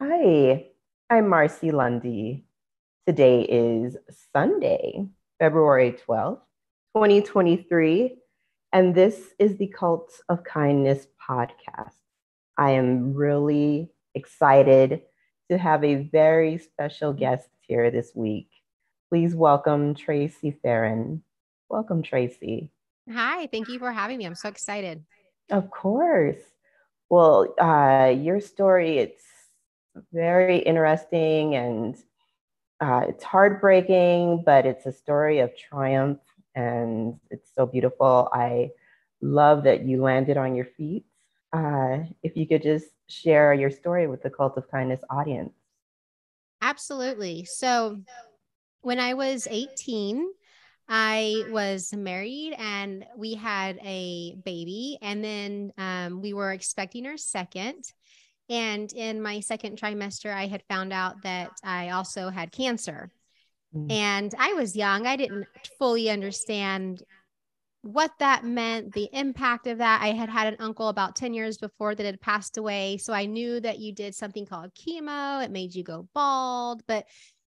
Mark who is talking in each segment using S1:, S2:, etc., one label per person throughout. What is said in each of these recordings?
S1: Hi, I'm Marcy Lundy. Today is Sunday, February 12th, 2023, and this is the Cult of Kindness podcast. I am really excited to have a very special guest here this week. Please welcome Tracey Ferrin. Welcome, Tracey.
S2: Hi, thank you for having me. I'm so excited.
S1: Of course. Well, your story, it's very interesting and it's heartbreaking, but it's a story of triumph and it's so beautiful. I love that you landed on your feet. If you could just share your story with the Cult of Kindness audience.
S2: Absolutely. So, when I was 18, I was married and we had a baby, and then we were expecting our second. And in my second trimester, I had found out that I also had cancer.
S1: Mm.
S2: And I was young, I didn't fully understand what that meant, the impact of that. I had had an uncle about 10 years before that had passed away. So I knew that you did something called chemo. It made you go bald, but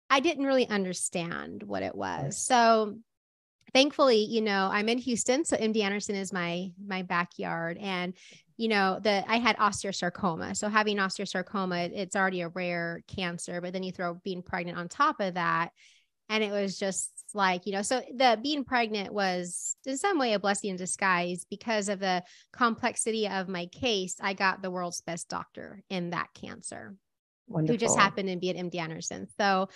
S2: I didn't really understand what it
S1: Right.
S2: was. So thankfully, I'm in Houston. So MD Anderson is my backyard. And I had osteosarcoma. So having osteosarcoma, it's already a rare cancer, but then you throw being pregnant on top of that. And it was just like, so the being pregnant was in some way a blessing in disguise because of the complexity of my case. I got the world's best doctor in that cancer who just
S1: Wonderful.
S2: happened to be at MD Anderson. So,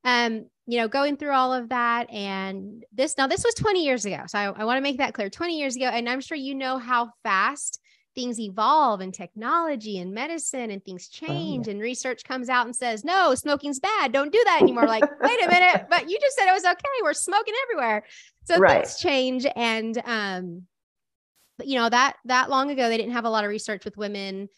S2: going through all of that and this was 20 years ago. So I want to make that clear, 20 years ago. And I'm sure you know how fast things evolve in technology and medicine, and things
S1: Oh,
S2: change
S1: yeah.
S2: and research comes out and says, no, smoking's bad. Don't do that anymore. Like, wait a minute, but you just said it was okay. We're smoking everywhere. So
S1: Right.
S2: things change. And, but that long ago, they didn't have a lot of research with women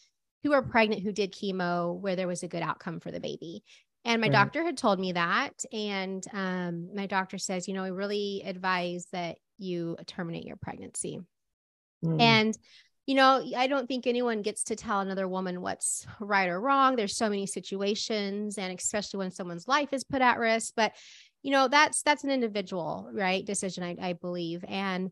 S2: who were pregnant who did chemo where there was a good outcome for the baby. And my
S1: Right.
S2: doctor had told me that. And my doctor says, we really advise that you terminate your pregnancy.
S1: Mm.
S2: And, I don't think anyone gets to tell another woman what's right or wrong. There's so many situations, and especially when someone's life is put at risk. But, that's an individual, right, decision, I believe. And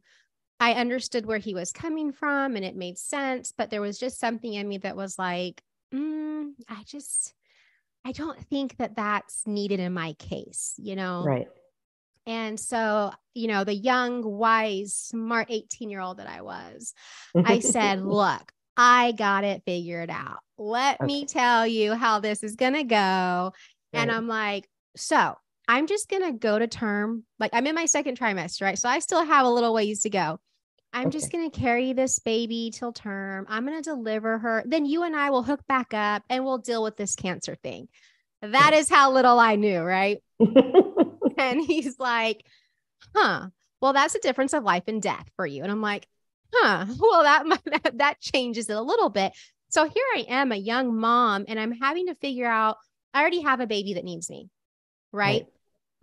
S2: I understood where he was coming from and it made sense, but there was just something in me that was like, I don't think that that's needed in my case.
S1: Right.
S2: And so, the young, wise, smart 18-year-old that I was, I said, look, I got it figured out. Let me
S1: Okay.
S2: tell you how this is going to go. And
S1: Right.
S2: I'm like, so I'm just going to go to term. Like, I'm in my second trimester, right? So I still have a little ways to go. I'm just
S1: Okay.
S2: going to carry this baby till term. I'm going to deliver her. Then you and I will hook back up and we'll deal with this cancer thing. That
S1: Right.
S2: is how little I knew, right? And he's like, huh, well, that's a difference of life and death for you. And I'm like, well, that changes it a little bit. So here I am, a young mom, and I'm having to figure out, I already have a baby that needs me, right?
S1: Right.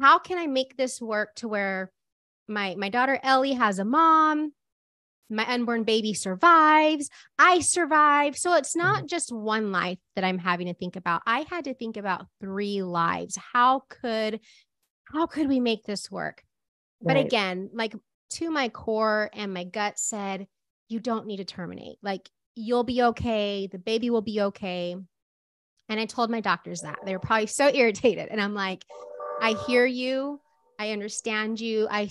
S2: How can I make this work to where my daughter Ellie has a mom, my unborn baby survives, I survive. So it's
S1: Mhm.
S2: not just one life that I'm having to think about. I had to think about three lives. How could we make this work? But
S1: Right.
S2: again, like, to my core and my gut said, you don't need to terminate. Like, you'll be okay. The baby will be okay. And I told my doctors that. They were probably so irritated. And I'm like, I hear you. I understand you. I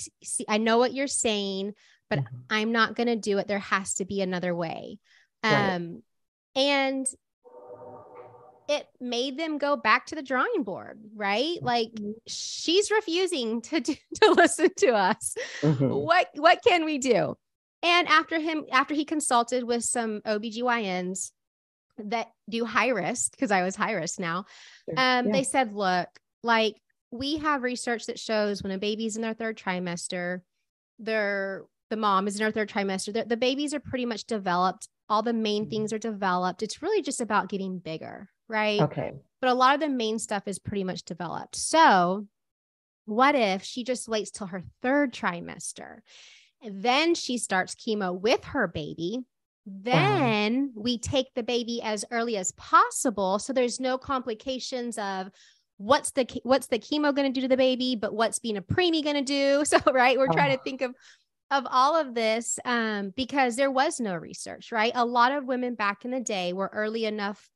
S2: know what you're saying, but
S1: Mhm.
S2: I'm not going to do it. There has to be another way.
S1: Right.
S2: And it made them go back to the drawing board, right? Like, she's refusing to listen to us.
S1: Mhm.
S2: What can we do? And after he consulted with some OBGYNs that do high risk, because I was high risk now,
S1: Sure. Yeah.
S2: they said, look, like, we have research that shows when a baby's in their third trimester, the mom is in her third trimester, the babies are pretty much developed. All the main
S1: Mhm.
S2: things are developed. It's really just about getting bigger, right?
S1: Okay.
S2: But a lot of the main stuff is pretty much developed. So what if she just waits till her third trimester? And then she starts chemo with her baby.
S1: Wow.
S2: Then we take the baby as early as possible. So there's no complications of what's the chemo going to do to the baby, but what's being a preemie going to do. So, right. We're trying
S1: Oh,
S2: to think of all of this because there was no research, right? A lot of women back in the day were early enough,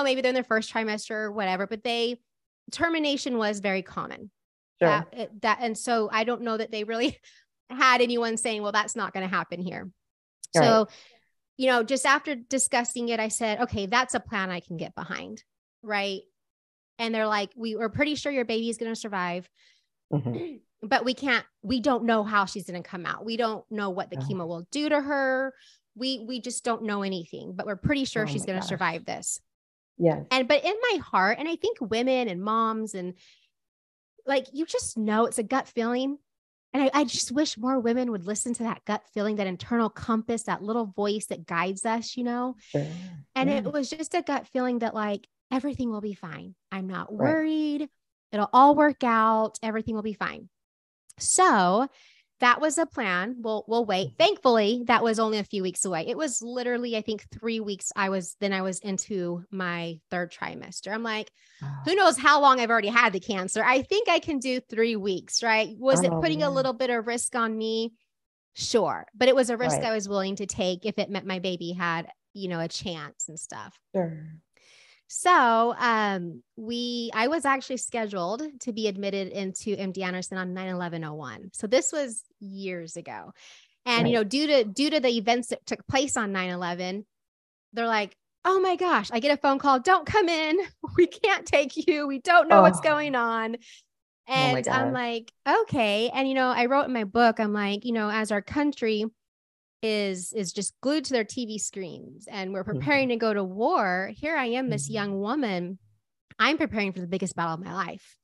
S2: maybe they're in their first trimester or whatever, but termination was very common.
S1: sure.
S2: And so I don't know that they really had anyone saying, well, that's not going to happen here.
S1: Right.
S2: So, just after discussing it, I said, okay, that's a plan I can get behind. Right. And they're like, we were pretty sure your baby is going to survive,
S1: Mm-hmm.
S2: but we don't know how she's going to come out. We don't know what the chemo will do to her. We just don't know anything, but we're pretty sure
S1: Oh
S2: she's
S1: my
S2: going to
S1: gosh.
S2: survive this.
S1: Yes.
S2: But in my heart, and I think women and moms and like, you just know it's a gut feeling. And I just wish more women would listen to that gut feeling, that internal compass, that little voice that guides us,
S1: Sure.
S2: And
S1: Yeah.
S2: it was just a gut feeling that like, everything will be fine. I'm not
S1: Right.
S2: worried. It'll all work out. Everything will be fine. So that was a plan. We'll wait. Thankfully, that was only a few weeks away. It was literally, I think, 3 weeks. I was into my third trimester. I'm like,
S1: Oh,
S2: who knows how long I've already had the cancer. I think I can do 3 weeks, right? Was it
S1: oh
S2: putting a
S1: yeah.
S2: little bit of risk on me? Sure. But it was a risk
S1: Right.
S2: I was willing to take if it meant my baby had, a chance and stuff.
S1: Sure.
S2: So I was actually scheduled to be admitted into MD Anderson on 9/11/01. So this was years ago. And
S1: Right.
S2: due to the events that took place on 9/11, they're like, oh my gosh, I get a phone call. Don't come in. We can't take you. We don't know what's
S1: Oh,
S2: going on.
S1: oh my
S2: And I'm
S1: gosh.
S2: like, okay. And I wrote in my book, I'm like, as our country is just glued to their TV screens and we're
S1: Mhm.
S2: preparing to go to war, here I am, this
S1: Mhm.
S2: young woman, I'm preparing for the biggest battle of my life,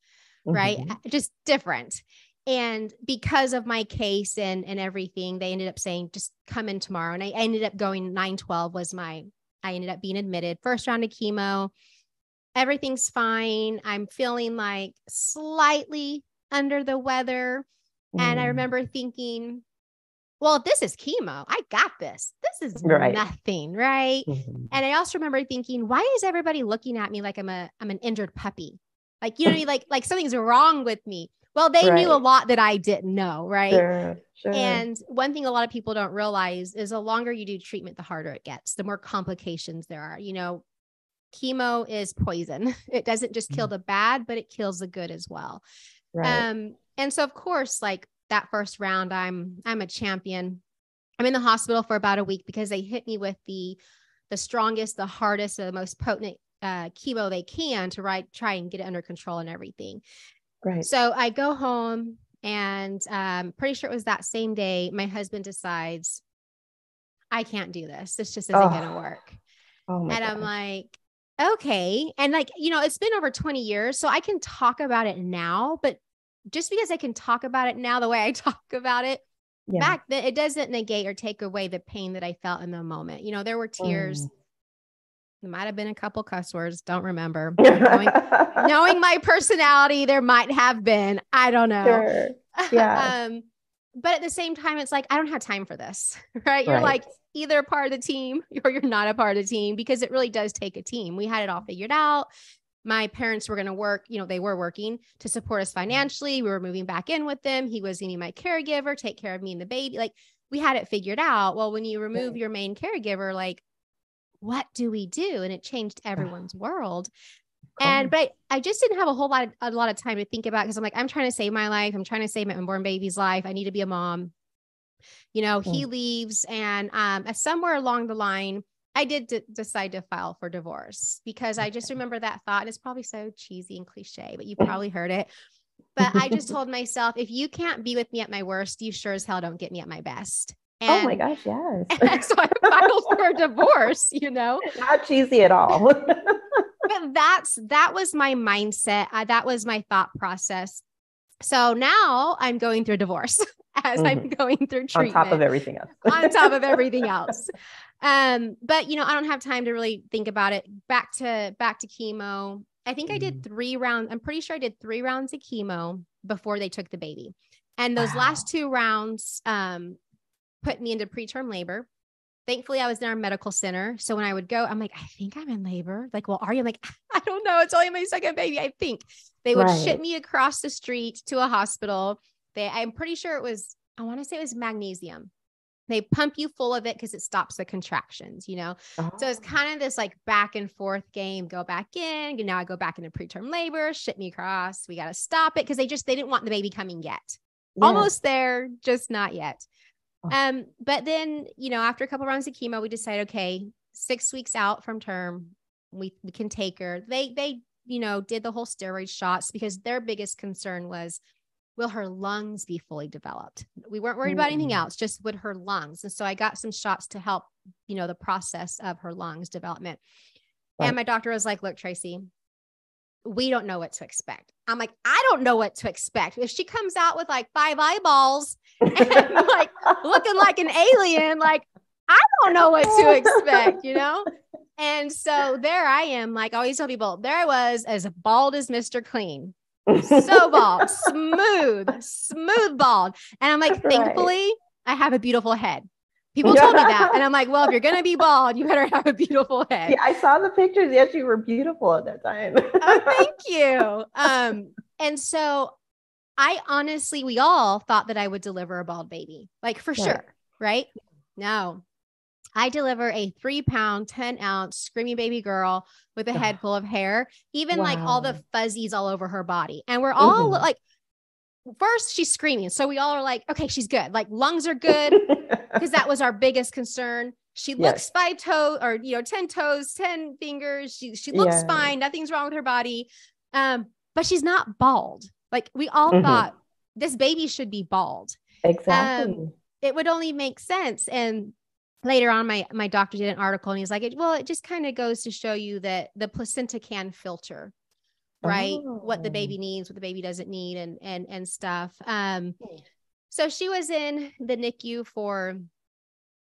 S2: right?
S1: Mhm.
S2: Just different. And because of my case and everything, they ended up saying, just come in tomorrow. And I ended up going 9/12 I ended up being admitted, first round of chemo. Everything's fine. I'm feeling like slightly under the weather. And I
S1: Mm.
S2: remember thinking, well, if this is chemo, I got this. This is
S1: Right.
S2: nothing, right?
S1: Mhm.
S2: And I also remember thinking, why is everybody looking at me like I'm an injured puppy? Like, you know what I mean? Like something's wrong with me. Well, they knew a
S1: Right.
S2: lot that I didn't know, right?
S1: Sure. Sure.
S2: And one thing a lot of people don't realize is the longer you do treatment, the harder it gets, the more complications there are. Chemo is poison. It doesn't just kill
S1: Mm.
S2: the bad, but it kills the good as well.
S1: Right.
S2: And so of course, like that first round, I'm a champion. I'm in the hospital for about a week because they hit me with the strongest, the hardest, the most potent chemo they can to try and get it under control and everything.
S1: Right.
S2: So I go home and pretty sure it was that same day, my husband decides, I can't do this. This just isn't going to
S1: Oh.
S2: work.
S1: Oh my
S2: And I'm
S1: gosh.
S2: like, okay. And like, it's been over 20 years, so I can talk about it now, but just because I can talk about it now the way I talk about it
S1: Yeah.
S2: back then, it doesn't negate or take away the pain that I felt in the moment. There were tears.
S1: Mm.
S2: There might have been a couple cuss words. Don't remember. Knowing my personality, there might have been. I don't know.
S1: Sure. Yeah.
S2: um, but at the same time, it's like, I don't have time for this, right? You're
S1: Right.
S2: like either a part of the team or you're not a part of the team because it really does take a team. We had it all figured out. My parents were going to work, they were working to support us financially. We were moving back in with them. He was going to be my caregiver, take care of me and the baby. Like we had it figured out. Well, when you remove
S1: Right.
S2: your main caregiver, like, what do we do? And it changed
S1: Oh,
S2: everyone's world.
S1: of
S2: But
S1: course.
S2: I just didn't have a lot of time to think about because I'm like, I'm trying to save my life. I'm trying to save my unborn baby's life. I need to be a mom. He
S1: Mm.
S2: leaves, and somewhere along the line, I did decide to file for divorce because I just remember that thought. And it's probably so cheesy and cliche, but you probably heard it. But I just told myself, if you can't be with me at my worst, you sure as hell don't get me at my best.
S1: Oh my
S2: And
S1: gosh, yes.
S2: so I filed for a divorce.
S1: Not cheesy at all.
S2: But that was my mindset. That was my thought process. So now I'm going through divorce as I'm
S1: Mhm.
S2: going through
S1: On top of
S2: treatment
S1: everything else.
S2: on top of everything else. But I don't have time to really think about it. Back to chemo. I think I did
S1: Mm.
S2: 3 rounds. I'm pretty sure I did 3 rounds of chemo before they took the baby. And those last
S1: Wow.
S2: 2 rounds put me into preterm labor. Thankfully, I was in our medical center. So when I would go, I'm like, I think I'm in labor. Like, well, are you? I'm like, I don't know. It's only my second baby. I think they would ship
S1: Right.
S2: me across the street to a hospital. I'm pretty sure I want to say it was magnesium. They pump you full of it because it stops the contractions, you know? So it's
S1: Oh,
S2: kind of this like back and forth game, go back in. Now I go back into preterm labor, ship me across. We got to stop it because they didn't want the baby coming yet.
S1: yeah.
S2: Almost there, just not yet.
S1: Oh,
S2: But then, after a couple rounds of chemo, we decided, okay, 6 weeks out from term, we can take her. They, did the whole steroid shots because their biggest concern was, will her lungs be fully developed? We weren't worried about anything else, just with her lungs. And so I got some shots to help, the process of her lungs development.
S1: right.
S2: And my doctor was like, look, Tracey, we don't know what to expect. I'm like, I don't know what to expect. If she comes out with like 5 eyeballs and like looking like an alien, like, I don't know what to expect, And so there I am. Like I always tell people, there I was as bald as Mr. Clean. So bald, smooth bald. And I'm like, thankfully, I have a beautiful head. People told me that. And I'm like, well, if you're going to be bald, you better have a beautiful head.
S1: Yeah, I saw the pictures. Yes, you were beautiful at that time.
S2: Oh, thank you. And so we all thought that I would deliver a bald baby, like for sure. Right? No, I deliver a 3-pound, 10-ounce screaming baby girl with a head full of hair, even like all the fuzzies all over her body. And we're all like, first she's screaming. So we all are like, okay, she's good. Like lungs are good. Because that was our biggest concern. She looks 5 toes or, 10 toes, 10 fingers. She looks fine. Nothing's wrong with her body. But she's not bald. Like we all thought this baby should be bald.
S1: Exactly.
S2: It would only make sense. And later on, my doctor did an article and he's like, it just kind of goes to show you that the placenta can filter, right? What the baby needs, what the baby doesn't need and stuff. So she was in the NICU for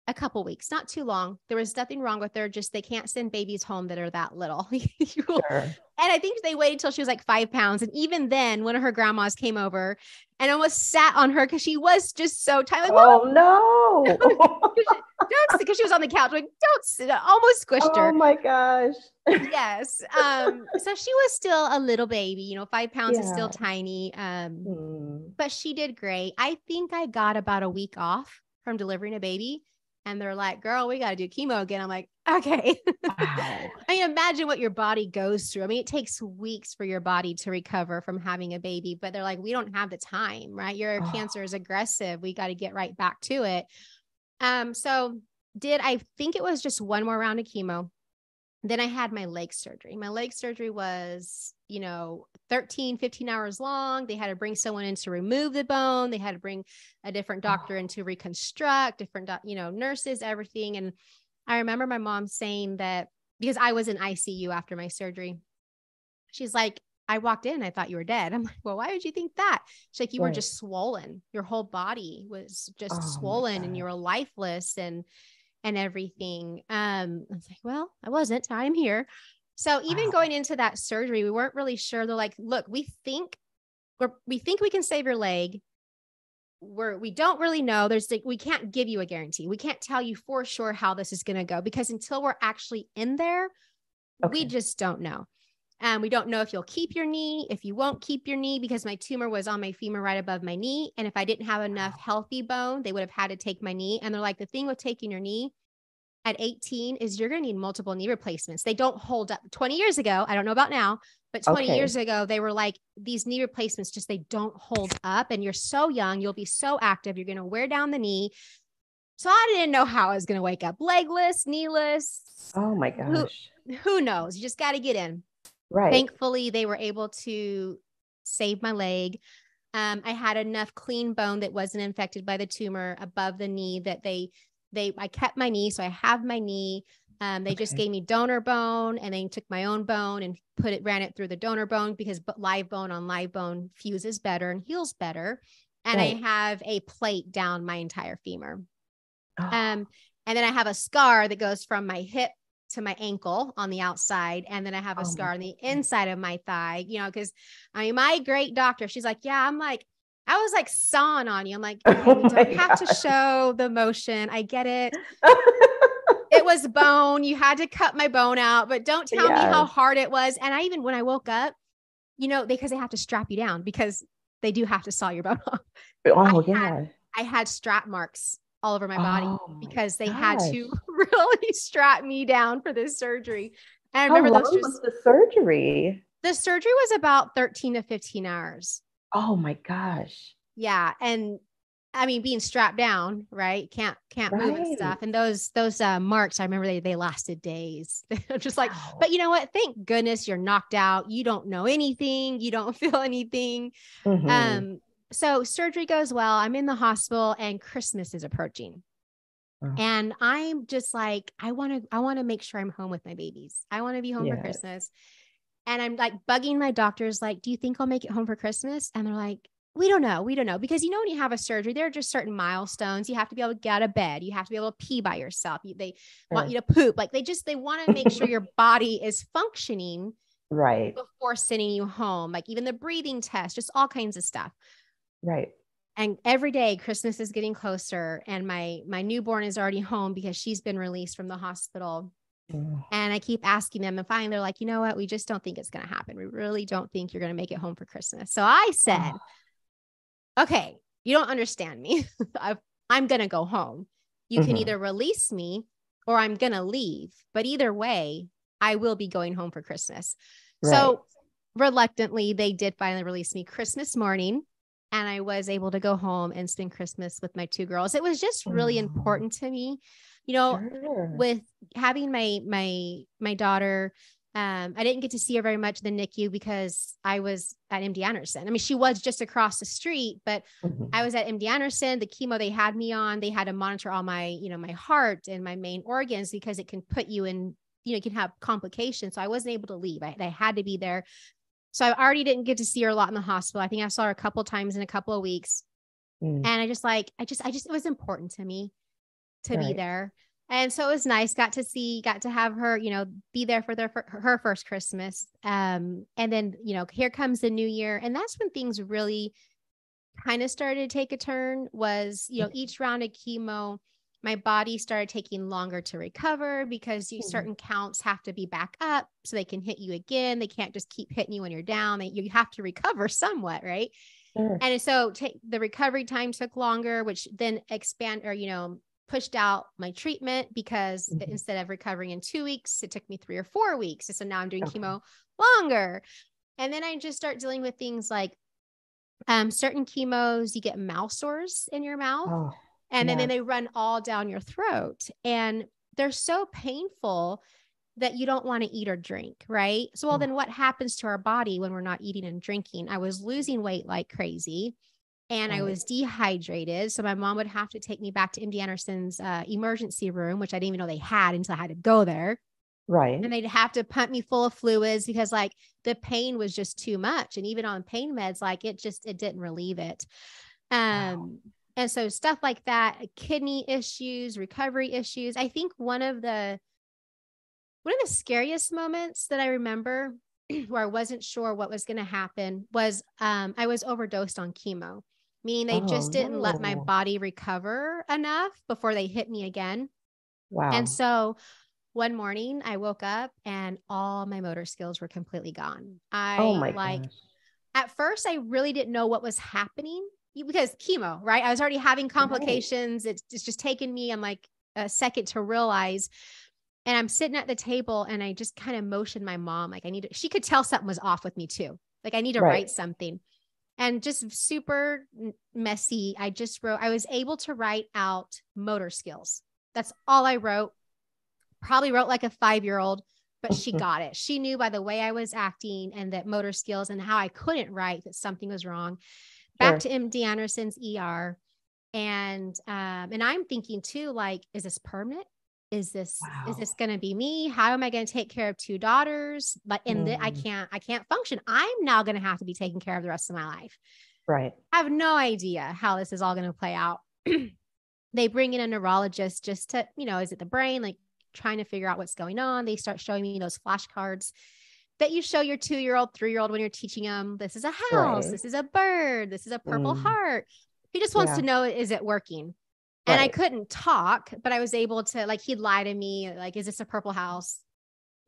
S2: a couple weeks, not too long. There was nothing wrong with her. Just they can't send babies home that are that little.
S1: Sure.
S2: And I think they waited till she was like 5 pounds. And even then, one of her grandmas came over and almost sat on her because she was just so tight. Like,
S1: oh no!
S2: Because she was on the couch. Like, don't sit. Almost squished her.
S1: Oh my gosh!
S2: Yes. So she was still a little baby. 5 pounds is still tiny. But she did great. I think I got about a week off from delivering a baby. And they're like, girl, we got to do chemo again. I'm like, okay. Wow. I mean, imagine what your body goes through. I mean, it takes weeks for your body to recover from having a baby, but they're like, we don't have the time, right? Your cancer is aggressive. We got to get right back to it. So I think it was just one more round of chemo. Then I had my leg surgery. My leg surgery was, 13, 15 hours long. They had to bring someone in to remove the bone. They had to bring a different doctor in to reconstruct, different, nurses, everything. And I remember my mom saying that because I was in ICU after my surgery, she's like, I walked in and I thought you were dead. I'm like, well, why would you think that? She's like, you were just swollen. Your whole body was just swollen and you were lifeless and everything. I was like, well, I wasn't. I'm here. So even going into that surgery, we weren't really sure. They're like, look, we think we can save your leg. We don't really know. We can't give you a guarantee. We can't tell you for sure how this is going to go because until we're actually in there, we just don't know. We don't know if you'll keep your knee, if you won't keep your knee, because my tumor was on my femur right above my knee. And if I didn't have enough healthy bone, they would have had to take my knee. And they're like, the thing with taking your knee at 18 is you're going to need multiple knee replacements. They don't hold up. 20 years ago, I don't know about now, but 20 years ago, they were like, these knee replacements they don't hold up. And you're so young, you'll be so active, you're going to wear down the knee. So I didn't know how I was going to wake up legless, kneeless.
S1: Oh my gosh.
S2: Who knows? You just got to get in.
S1: Right.
S2: Thankfully, they were able to save my leg. I had enough clean bone that wasn't infected by the tumor above the knee that I kept my knee. So I have my knee. They just gave me donor bone and then took my own bone and ran it through the donor bone because live bone on live bone fuses better and heals better. And I have a plate down my entire femur. And then I have a scar that goes from my hip to my ankle on the outside. And then I have a scar on the inside of my thigh, because my great doctor, she's like, I was like sawing on you. I'm like, okay, we don't have to show the motion. I get it. It was bone. You had to cut my bone out, but don't tell me how
S1: Yes.
S2: hard it was. And I even, when I woke up, because they have to strap you down because they do have to saw your bone off. I
S1: Oh,
S2: had,
S1: yeah.
S2: I had strap marks all over my body
S1: Oh my
S2: because they had
S1: gosh.
S2: to really strap me down for this surgery. And I
S1: How
S2: remember those
S1: long was
S2: just,
S1: the surgery?
S2: the surgery was about 13 to 15 hours.
S1: Oh my gosh.
S2: Yeah. And I mean, being strapped down, right? Can't move and
S1: Right.
S2: stuff. And those marks, I remember they lasted days. I'm just like, but
S1: Wow.
S2: you know what? Thank goodness you're knocked out. You don't know anything. You don't feel anything.
S1: Hmm.
S2: Um, so surgery goes well. I'm in the hospital and Christmas is approaching.
S1: Oh,
S2: And I'm just like, I want to make sure I'm home with my babies. I want to be home for
S1: yes.
S2: Christmas. And I'm like bugging my doctors, like, do you think I'll make it home for Christmas? And they're like, we don't know. We don't know. Because, when you have a surgery, there are just certain milestones. You have to be able to get out of bed. You have to be able to pee by yourself. They want
S1: Sure.
S2: you to poop. Like they want to make sure your body is functioning
S1: Right.
S2: before sending you home. Like even the breathing test, just all kinds of stuff.
S1: Right.
S2: And every day Christmas is getting closer and my newborn is already home because she's been released from the hospital.
S1: Oh,
S2: And I keep asking them and finally they're like, you know what? We just don't think it's going to happen. We really don't think you're going to make it home for Christmas. So I said,
S1: oh.
S2: okay, you don't understand me. I'm going to go home. You can
S1: Hmm.
S2: either release me or I'm going to leave. But either way, I will be going home for Christmas.
S1: Right.
S2: So reluctantly, they did finally release me Christmas morning. And I was able to go home and spend Christmas with my two girls. It was just really
S1: Oh,
S2: important to me, you know,
S1: sure.
S2: with having my daughter. I didn't get to see her very much in the NICU because I was at MD Anderson. I mean, she was just across the street, but I
S1: Hmm.
S2: was at MD Anderson. The chemo they had me on, they had to monitor all my, my heart and my main organs because it can put you in, you can have complications. So I wasn't able to leave. I had to be there. So I already didn't get to see her a lot in the hospital. I think I saw her a couple of times in a couple of weeks.
S1: Mm.
S2: And it was important to me to be
S1: Right.
S2: there. And so it was nice. Got to have her, be there for her first Christmas. And then, here comes the new year. And that's when things really kind of started to take a turn was, each round of chemo, my body started taking longer to recover because
S1: Mhm.
S2: certain counts have to be back up so they can hit you again. They can't just keep hitting you when you're down. You have to recover somewhat, right?
S1: Sure.
S2: And so the recovery time took longer, which then pushed out my treatment because
S1: Mhm.
S2: instead of recovering in 2 weeks, it took me 3 or 4 weeks. So now I'm doing
S1: Okay.
S2: chemo longer. And then I just start dealing with things like certain chemos, you get mouth sores in your mouth,
S1: Oh,
S2: and then
S1: yes.
S2: they run all down your throat. And they're so painful that you don't want to eat or drink, right? So, well,
S1: Oh,
S2: then what happens to our body when we're not eating and drinking? I was losing weight like crazy and I
S1: right.
S2: was dehydrated. So, my mom would have to take me back to MD Anderson's emergency room, which I didn't even know they had until I had to go there.
S1: Right.
S2: And they'd have to pump me full of fluids because like the pain was just too much. And even on pain meds, like it didn't relieve it.
S1: Wow.
S2: Um, and so stuff like that, kidney issues, recovery issues. I think one of the scariest moments that I remember where I wasn't sure what was going to happen was I was overdosed on chemo, meaning they
S1: Oh,
S2: just didn't let my
S1: no.
S2: body recover enough before they hit me again. And
S1: Wow.
S2: so one morning I woke up and all my motor skills were completely gone.
S1: Oh
S2: I
S1: my
S2: like
S1: gosh.
S2: at first I really didn't know what was happening because chemo, right? I was already having
S1: Right.
S2: complications. It's just taken me, I'm like a second to realize. And I'm sitting at the table and I just kind of motioned my mom, like she could tell something was off with me too. Like I need to
S1: Right.
S2: write something and just super messy. I was able to write out motor skills. That's all I wrote. Probably wrote like a 5-year old, but she got it. She knew by the way I was acting and that motor skills and how I couldn't write that something was wrong. Back
S1: Sure.
S2: to MD Anderson's ER. And I'm thinking too, like, is this permanent? Is this
S1: Wow.
S2: going to be me? How am I going to take care of two daughters? But I
S1: Mm.
S2: can't function. I'm now going to have to be taking care of the rest of my life.
S1: Right.
S2: I have no idea how this is all going to play out. They bring in a neurologist just to, is it the brain? Like trying to figure out what's going on. They start showing me those flashcards that you show your 2-year-old, 3-year-old when you're teaching them this is a house,
S1: Right.
S2: this is a bird, this is a purple
S1: Mm.
S2: heart. He just wants to
S1: Yeah.
S2: know, is it working? And I couldn't talk, but I was able to, like, he'd lie to me, like, is this a purple house?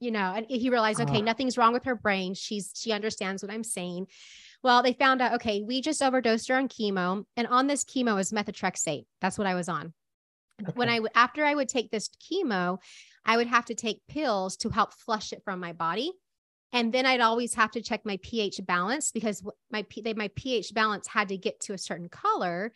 S2: And he realized, okay, nothing's wrong with her brain. She understands what I'm saying. Well, they found out, okay, we just overdosed her on chemo. And on this chemo is methotrexate. That's what I was on. Okay. After I would take this chemo, I would have to take pills to help flush it from my body. And then I'd always have to check my pH balance, because my pH balance had to get to a certain color.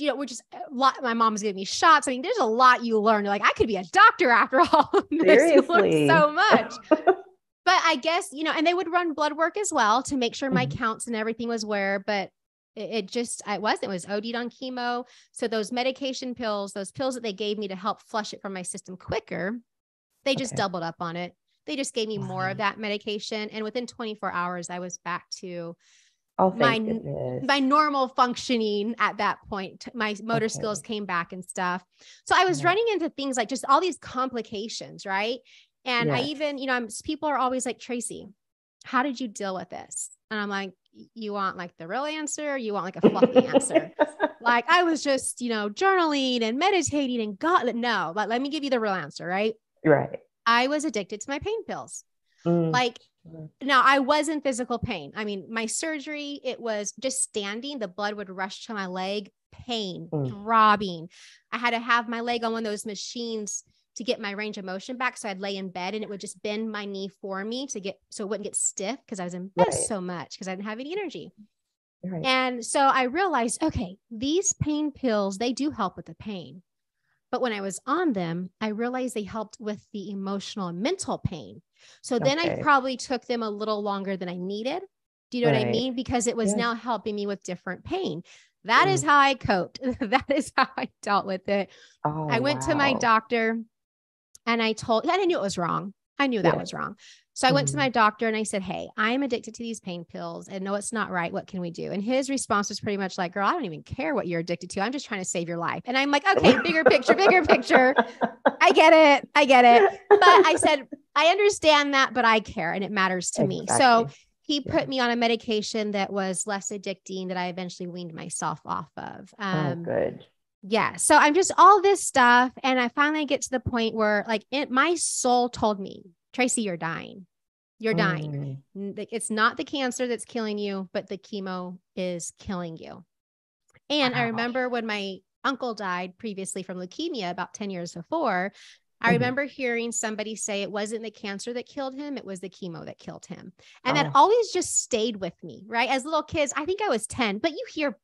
S2: Which is a lot. My mom was giving me shots. I mean, there's a lot you learn. You're like, I could be a doctor after all of this.
S1: Seriously.
S2: You learn so much. But I guess, and they would run blood work as well to make sure my counts and everything was where, but it was OD'd on chemo. So those medication pills, those pills that they gave me to help flush it from my system quicker, they just doubled up on it. They just gave me more of that medication. And within 24 hours, I was back to my normal functioning at that point. My motor skills came back and stuff. So I was running into things like just all these complications. Right. And I even, people are always like, Tracey, how did you deal with this? And I'm like, you want like the real answer? Or you want like a fluffy answer? Like I was just, journaling and meditating and no, but let me give you the real answer. Right.
S1: Right.
S2: I was addicted to my pain pills. Now I was in physical pain. I mean, my surgery, it was just standing, the blood would rush to my leg, pain, throbbing. I had to have my leg on one of those machines to get my range of motion back. So I'd lay in bed and it would just bend my knee for me so it wouldn't get stiff, because I was in bed so much because I didn't have any energy. Right. And so I realized, okay, these pain pills, they do help with the pain. But when I was on them, I realized they helped with the emotional and mental pain. So then I probably took them a little longer than I needed. Do you know what I mean? Because it was now helping me with different pain. That is how I coped. That is how I dealt with it. I went to my doctor and I knew it was wrong. I knew that was wrong. So I went to my doctor and I said, hey, I'm addicted to these pain pills and no, it's not right. What can we do? And his response was pretty much like, girl, I don't even care what you're addicted to. I'm just trying to save your life. And I'm like, okay, bigger picture. I get it. But I said, I understand that, but I care and it matters to me. So he put me on a medication that was less addicting that I eventually weaned myself off of.
S1: Good. Yeah.
S2: So I'm just all this stuff. And I finally get to the point where my soul told me, Tracey, you're dying. You're dying. It's not the cancer that's killing you, but the chemo is killing you. And I remember when my uncle died previously from leukemia about 10 years before, I remember hearing somebody say it wasn't the cancer that killed him. It was the chemo that killed him. And that always just stayed with me, right? As little kids, I think I was 10, but you hear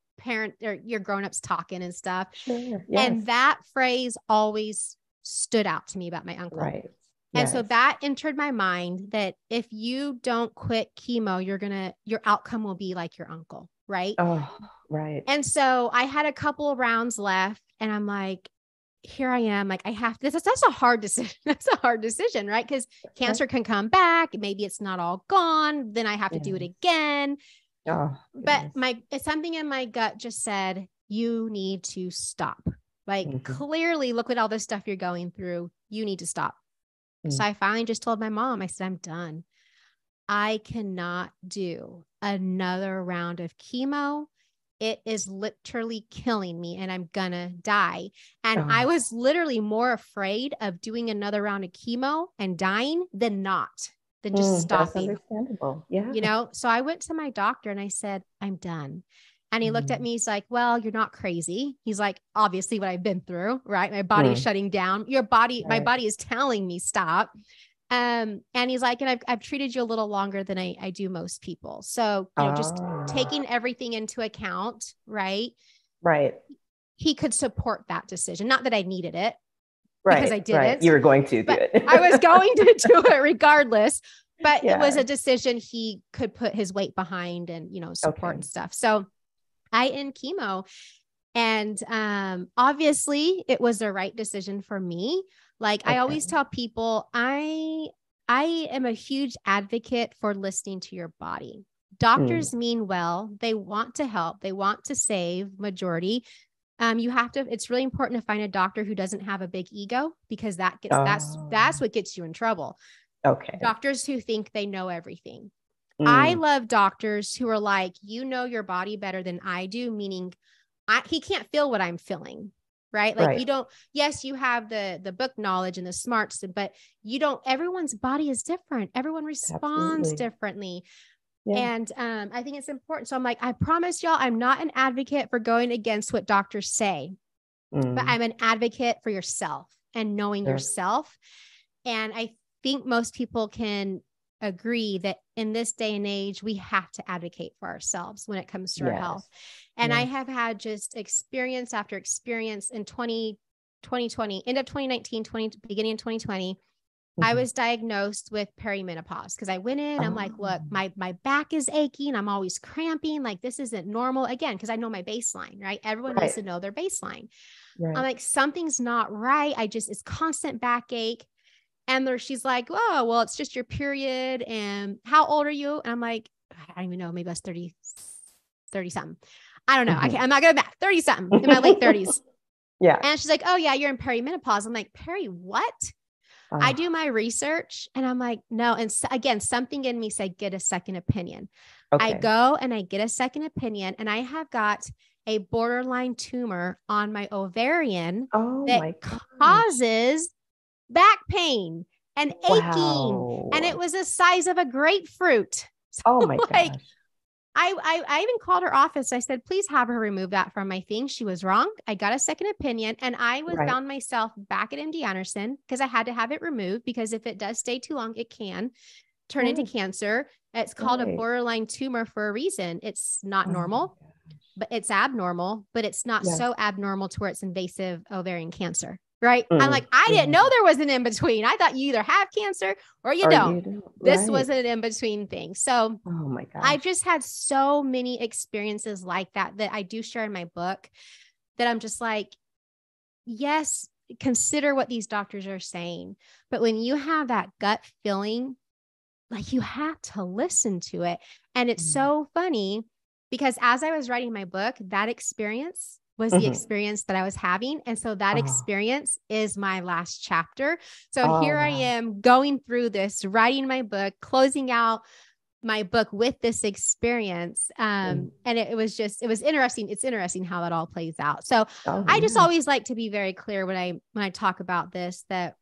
S2: your grownups talking and stuff. Sure, yes. And that phrase always stood out to me about my uncle. Right. And so that entered my mind that if you don't quit chemo, your outcome will be like your uncle. Right.
S1: Oh, right.
S2: And so I had a couple of rounds left and I'm like, here I am. Like I have this. That's a hard decision. That's a hard decision, right? Because cancer can come back. Maybe it's not all gone. Then I have to do it again. Oh, but something in my gut just said, you need to stop. Like clearly look at all this stuff you're going through. You need to stop. So I finally just told my mom, I said, I'm done. I cannot do another round of chemo. It is literally killing me and I'm gonna die. And I was literally more afraid of doing another round of chemo and dying than just stopping.
S1: That's understandable. Yeah.
S2: So I went to my doctor and I said, I'm done. And he looked at me. He's like, well, you're not crazy. He's like, obviously what I've been through, right? My body's shutting down. My body is telling me stop. And he's like, and I've treated you a little longer than I do most people. So, just taking everything into account, right?
S1: Right.
S2: He could support that decision. Not that I needed it. Right. Because I didn't.
S1: Right. You were going to do it.
S2: I was going to do it regardless. But it was a decision he could put his weight behind and, support and stuff. So I end chemo and obviously it was the right decision for me. Like I always tell people, I am a huge advocate for listening to your body. Doctors mean well. They want to help. They want to save majority. It's really important to find a doctor who doesn't have a big ego because that's what gets you in trouble.
S1: Okay.
S2: Doctors who think they know everything. I love doctors who are like, your body better than I do, meaning he can't feel what I'm feeling, right? Like
S1: Right.
S2: you don't, yes, you have the book knowledge and the smarts, but you don't, everyone's body is different. Everyone responds
S1: Absolutely.
S2: differently.
S1: Yeah.
S2: And I think it's important. So I'm like, I promise y'all, I'm not an advocate for going against what doctors say, but I'm an advocate for yourself and knowing yourself. And I think most people can agree that in this day and age, we have to advocate for ourselves when it comes to our health. And I have had just experience after experience in 2020, end of 2019, beginning of 2020. I was diagnosed with perimenopause because I went in, I'm like, look, my back is aching. I'm always cramping. Like, this isn't normal. Again, because I know my baseline, right? Everyone needs to know their baseline. I'm like, something's not right. It's constant backache. And she's like, oh, well, it's just your period. And how old are you? And I'm like, I don't even know. Maybe I was 30 something. I don't know. I'm not good at math. 30 something in my late 30s.
S1: Yeah.
S2: And she's like, oh yeah, you're in perimenopause. I'm like, peri what? I do my research and I'm like, no. And again, something in me said, get a second opinion. I go and I get a second opinion, and I have got a borderline tumor on my ovarian that causes back pain and aching. And it was the size of a grapefruit. So
S1: oh my
S2: like,
S1: gosh.
S2: I even called her office. I said, please have her remove that from my thing. She was wrong. I got a second opinion, and I found myself back at MD Anderson because I had to have it removed, because if it does stay too long, it can turn into cancer. It's called a borderline tumor for a reason. It's not normal, but it's abnormal, but it's not so abnormal to where it's invasive ovarian cancer. Right. I'm like, I didn't know there was an in-between. I thought you either have cancer or you don't. This was an in-between thing. So
S1: oh my gosh.
S2: I've just had so many experiences like that I do share in my book, that I'm just like, yes, consider what these doctors are saying. But when you have that gut feeling, like, you have to listen to it. And it's so funny because as I was writing my book, that experience was the experience that I was having. And so that experience is my last chapter. So here I am going through this, writing my book, closing out my book with this experience. And it was interesting. It's interesting how that all plays out. So I just always like to be very clear when I talk about this, that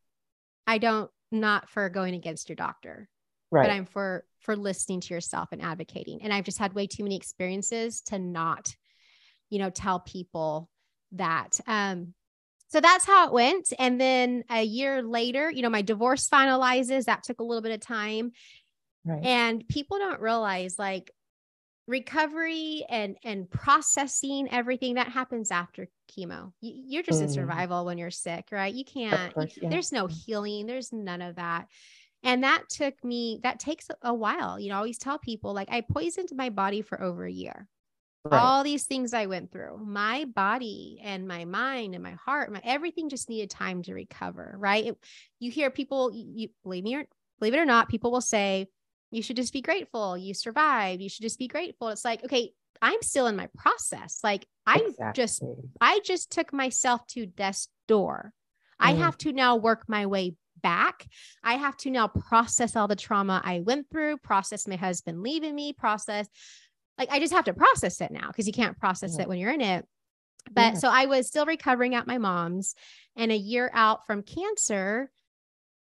S2: I don't, not for going against your doctor, but I'm for listening to yourself and advocating. And I've just had way too many experiences to not, tell people that. So that's how it went. And then a year later, my divorce finalizes. That took a little bit of time. And people don't realize, like, recovery and processing everything that happens after chemo. You're just in survival when you're sick, right? You can't, there's no healing. There's none of that. And that takes a while. I always tell people, like, I poisoned my body for over a year. All these things I went through, my body and my mind and my heart, everything just needed time to recover. Right. You hear people, you believe it or not, people will say, you should just be grateful. You survived. You should just be grateful. It's like, okay, I'm still in my process. Like, I just took myself to death's door. I have to now work my way back. I have to now process all the trauma I went through, process my husband leaving me, I just have to process it now, because you can't process it when you're in it. But so I was still recovering at my mom's, and a year out from cancer,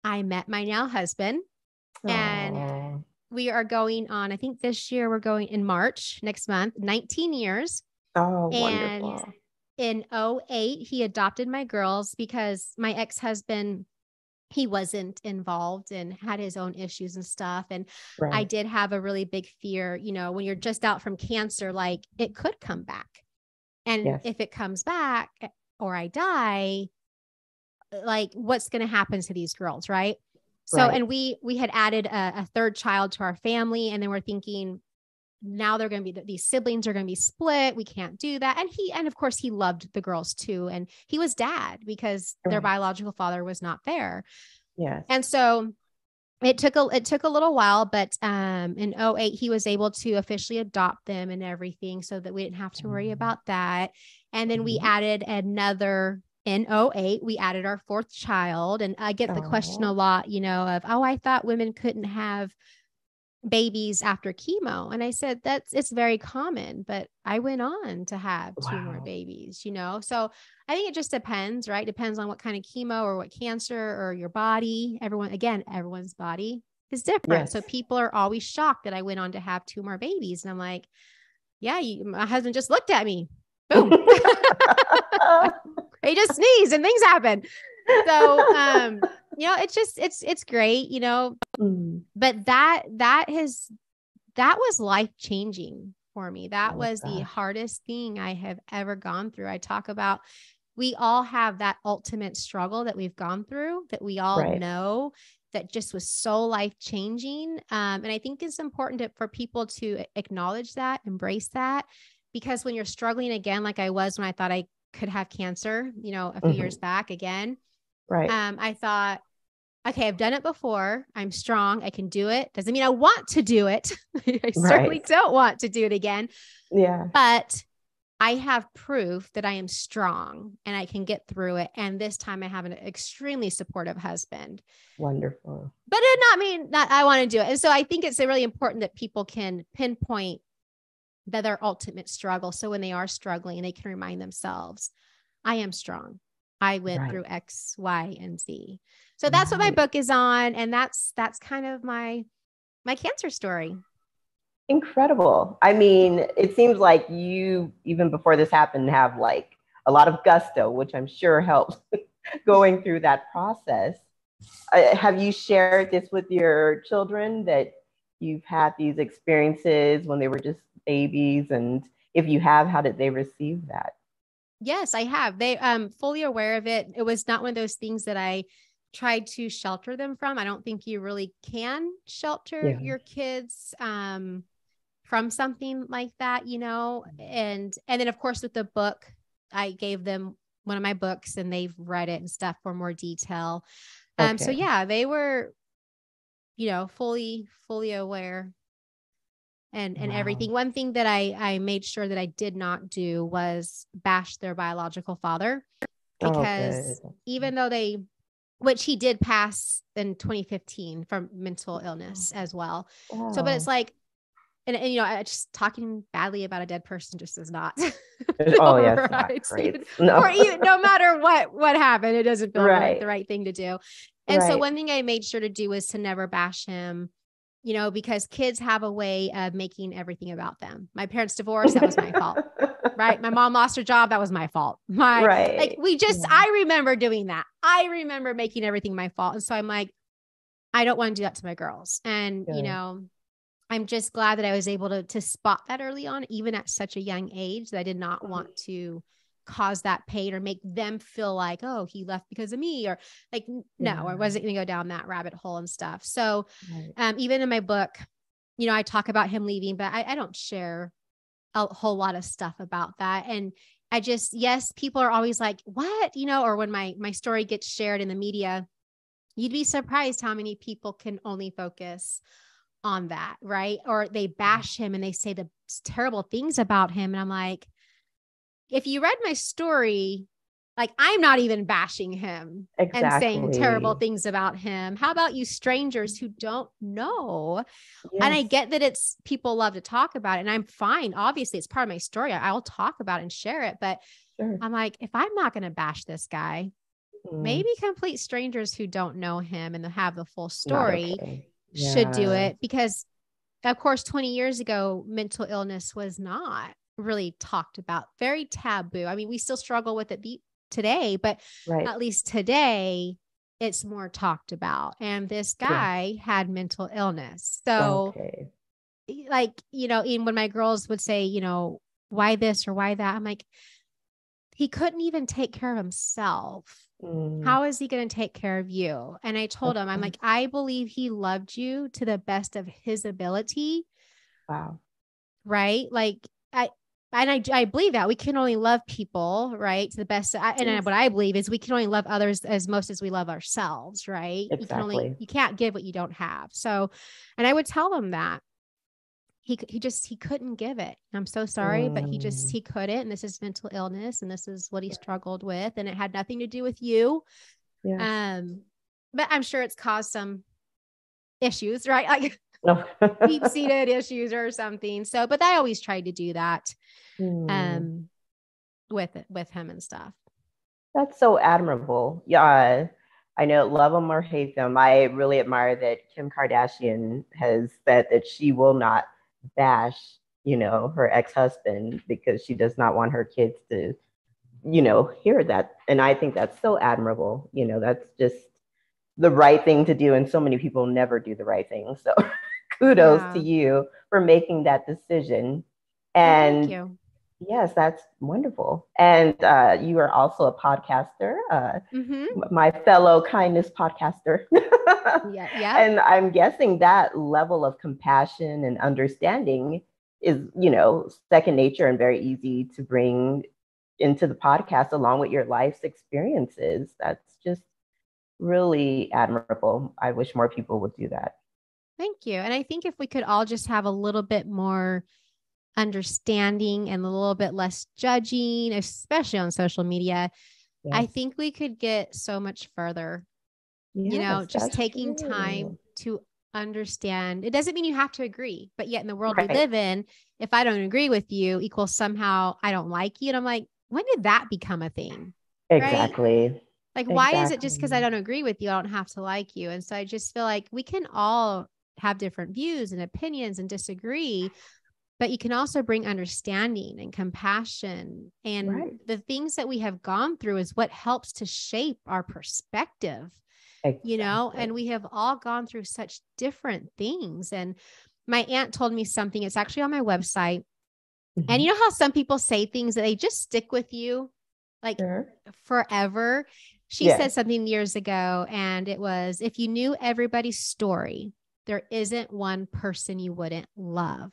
S2: I met my now husband. And we are going on, I think this year we're going in March, next month, 19 years.
S1: Oh,
S2: and
S1: wonderful.
S2: In 2008, he adopted my girls because my ex-husband, he wasn't involved and had his own issues and stuff. And I did have a really big fear, when you're just out from cancer, like, it could come back. And if it comes back or I die, like, what's going to happen to these girls? Right. So, and we had added a third child to our family, and then we're thinking, now they're going to be, these siblings are going to be split. We can't do that. And of course he loved the girls too. And he was dad because their biological father was not there.
S1: Yes.
S2: And so it took a little while, but in 2008, he was able to officially adopt them and everything, so that we didn't have to worry about that. And then we added another. In 2008, we added our fourth child. And I get the question a lot, of, oh, I thought women couldn't have babies after chemo. And I said, it's very common, but I went on to have two more
S1: Wow.
S2: babies, So I think it just depends, right? Depends on what kind of chemo or what cancer or your body. Everyone's body is different. So
S1: Yes.
S2: people are always shocked that I went on to have two more babies. And I'm like, yeah, my husband just looked at me. Boom. He just sneezed and things happen. So, it's great, but that was life changing for me. That
S1: Oh
S2: was the
S1: gosh.
S2: hardest thing I have ever gone through. I talk about, we all have that ultimate struggle that we've gone through, that we all
S1: Right.
S2: know, that just was so life changing. And I think it's important for people to acknowledge that, embrace that, because when you're struggling again, like I was when I thought I could have cancer, a few years back again,
S1: Right.
S2: I thought, okay, I've done it before. I'm strong. I can do it. Doesn't mean I want to do it. I certainly
S1: Right.
S2: don't want to do it again,
S1: Yeah.
S2: but I have proof that I am strong and I can get through it. And this time I have an extremely supportive husband.
S1: Wonderful.
S2: But it did not mean that I want to do it. And so I think it's really important that people can pinpoint that their ultimate struggle. So when they are struggling, they can remind themselves, I am strong. I went
S1: Right.
S2: through X, Y, and Z. So that's what my
S1: Right.
S2: book is on. And that's kind of my cancer story.
S1: Incredible. I mean, it seems like you, even before this happened, have like a lot of gusto, which I'm sure helps going through that process. Have you shared this with your children that you've had these experiences when they were just babies? And if you have, how did they receive that?
S2: Yes, I have. They fully aware of it. It was not one of those things that I tried to shelter them from. I don't think you really can shelter
S1: Yeah.
S2: your kids from something like that, and then of course with the book, I gave them one of my books and they've read it and stuff for more detail. So
S1: Okay.
S2: yeah, they were, fully aware and everything.
S1: Wow.
S2: One thing that I made sure that I did not do was bash their biological father,
S1: Oh, good.
S2: because even though which he did pass in 2015 from mental illness as well. So, but it's
S1: Wow.
S2: like, and just talking badly about a dead person just does not
S1: Oh,
S2: feel
S1: yeah, it's not
S2: right.
S1: great.
S2: For
S1: No.
S2: even, no matter what happened, it doesn't feel right, the
S1: Right.
S2: right thing to do. And so
S1: Right.
S2: one thing I made sure to do was to never bash him, because kids have a way of making everything about them. My parents divorced, that was my fault. Right. My mom lost her job. That was my fault.
S1: Right. Yeah.
S2: I remember doing that. I remember making everything my fault. And so I'm like, I don't want to do that to my girls. And,
S1: Good.
S2: I'm just glad that I was able to spot that early on, even at such a young age, that I did not want to cause that pain or make them feel like, oh, he left because of me, or like, no, I
S1: Yeah.
S2: wasn't going to go down that rabbit hole and stuff. So,
S1: Right.
S2: even in my book, I talk about him leaving, but I don't share a whole lot of stuff about that. And yes, people are always like, what, or when my story gets shared in the media, you'd be surprised how many people can only focus on that. Right. Or they bash him and they say the terrible things about him. And I'm like, if you read my story, like, I'm not even bashing him and saying terrible
S1: Exactly.
S2: things about him. How about you strangers who don't know? And I
S1: Yes.
S2: get that it's people love to talk about it, and I'm fine. Obviously, it's part of my story. I'll talk about it and share it. But
S1: Sure.
S2: I'm like, if I'm not going to bash this guy,
S1: Mm,
S2: maybe complete strangers who don't know him and have the full
S1: not
S2: story
S1: okay.
S2: should do
S1: Yeah.
S2: it. Because, of course, 20 years ago, mental illness was not really talked about, very taboo. I mean, we still struggle with it today, but
S1: Right.
S2: at least today it's more talked about. And this
S1: Yes.
S2: guy had mental illness. So,
S1: Okay.
S2: like, even when my girls would say, why this or why that, I'm like, he couldn't even take care of himself.
S1: Mm,
S2: How is he going to take care of you? And I told
S1: of
S2: him, I'm like,
S1: course.
S2: I believe he loved you to the best of his ability.
S1: Wow.
S2: Right. Like, I believe that we can only love people, right, to the best. And
S1: Yes.
S2: what I believe is we can only love others as most as we love ourselves. Right.
S1: Exactly.
S2: You can't give what you don't have. So, and I would tell them that he couldn't give it. I'm so sorry, but
S1: Mm,
S2: he couldn't. And this is mental illness, and this is what he struggled with. And it had nothing to do with you.
S1: yes.
S2: Um, but I'm sure it's caused some issues, right? Like,
S1: No.
S2: deep-seated issues or something. So, but I always tried to do that
S1: Hmm.
S2: um with him and stuff.
S1: That's so admirable. Yeah, I know, love him or hate them. I really admire that Kim Kardashian has said that she will not bash, her ex-husband because she does not want her kids to, hear that. And I think that's so admirable. That's just the right thing to do. And so many people never do the right thing. So kudos to
S2: Yeah.
S1: you for making that decision.
S2: Well, thank
S1: And
S2: you.
S1: yes, that's wonderful. And you are also a podcaster,
S2: Mm-hmm.
S1: my fellow kindness podcaster.
S2: Yeah. Yep.
S1: And I'm guessing that level of compassion and understanding is, second nature and very easy to bring into the podcast along with your life's experiences. That's just really admirable. I wish more people would do that.
S2: Thank you. And I think if we could all just have a little bit more understanding and a little bit less judging, especially on social media, I
S1: Yes.
S2: think we could get so much further.
S1: Yes,
S2: Just
S1: that's
S2: taking time
S1: true.
S2: to understand. It doesn't mean you have to agree, but yet in the world we
S1: Right.
S2: live in, if I don't agree with you equals somehow I don't like you. And I'm like, when did that become a thing? Right?
S1: Exactly.
S2: Like, why is it just because I
S1: Exactly.
S2: don't agree with you, I don't have to like you? And so I just feel like we can all have different views and opinions and disagree, but you can also bring understanding and compassion. And
S1: Right.
S2: the things that we have gone through is what helps to shape our perspective, and
S1: Exactly.
S2: we have all gone through such different things. And my aunt told me something, it's actually on my website. And
S1: Mhm.
S2: you know how some people say things that they just stick with you like
S1: Sure.
S2: forever? She
S1: Yes.
S2: said something years ago, and it was, if you knew everybody's story, there isn't one person you wouldn't love.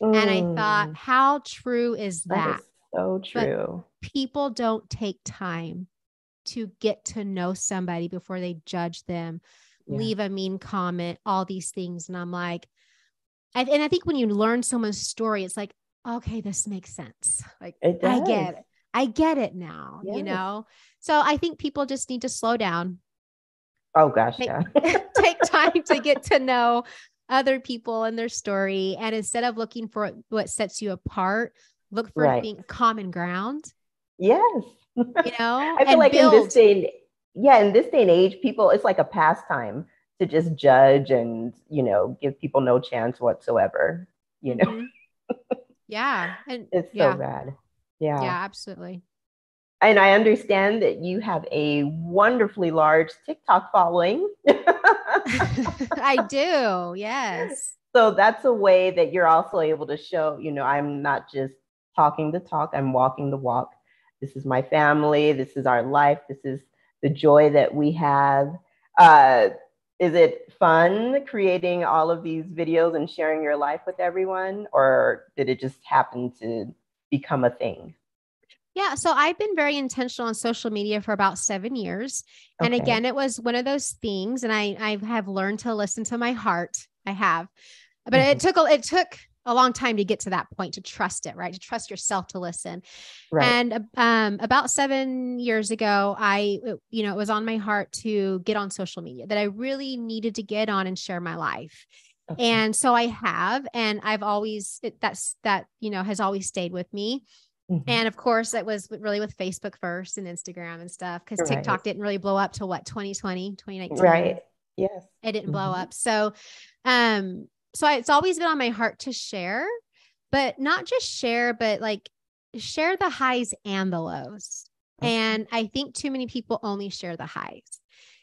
S2: And I thought,
S1: Mm,
S2: how true is
S1: that
S2: that?
S1: is so
S2: But
S1: true.
S2: people don't take time to get to know somebody before they judge them,
S1: Yeah,
S2: leave a mean comment, all these things. And I'm like, and I think when you learn someone's story, it's like, okay, this makes sense. Like,
S1: it
S2: I
S1: does.
S2: get it. I get it now,
S1: Yes.
S2: So I think people just need to slow down,
S1: Oh gosh,
S2: take,
S1: yeah.
S2: take time to get to know other people and their story. And instead of looking for what sets you apart, look for
S1: Right.
S2: things, common ground,
S1: Yes. I feel
S2: and
S1: like
S2: build.
S1: in this day and age, people, it's like a pastime to just judge and, give people no chance whatsoever. You know,
S2: Mm-hmm. Yeah. And
S1: it's so
S2: yeah,
S1: bad. Yeah.
S2: yeah, absolutely.
S1: And I understand that you have a wonderfully large TikTok following.
S2: I do. Yes.
S1: So that's a way that you're also able to show, I'm not just talking the talk, I'm walking the walk. This is my family. This is our life. This is the joy that we have. Uh, is it fun creating all of these videos and sharing your life with everyone? Or did it just happen to become a thing?
S2: Yeah. So I've been very intentional on social media for about 7 years. And
S1: Okay.
S2: again, it was one of those things. And I have learned to listen to my heart. I have, but
S1: Mhm.
S2: it took a long time to get to that point, to trust it, right? To trust yourself to listen.
S1: Right.
S2: And about 7 years ago, it was on my heart to get on social media, that I really needed to get on and share my life.
S1: Okay.
S2: And so I have, and I've always, has always stayed with me.
S1: Mhm.
S2: And of course, it was really with Facebook first and Instagram and stuff, because
S1: Right.
S2: TikTok didn't really blow up till what, 2020, 2019.
S1: Right. Yes.
S2: It didn't blow
S1: Mhm.
S2: up. Um, it's always been on my heart to share, but not just share, but like share the highs and the lows.
S1: Okay.
S2: And I think too many people only share the highs.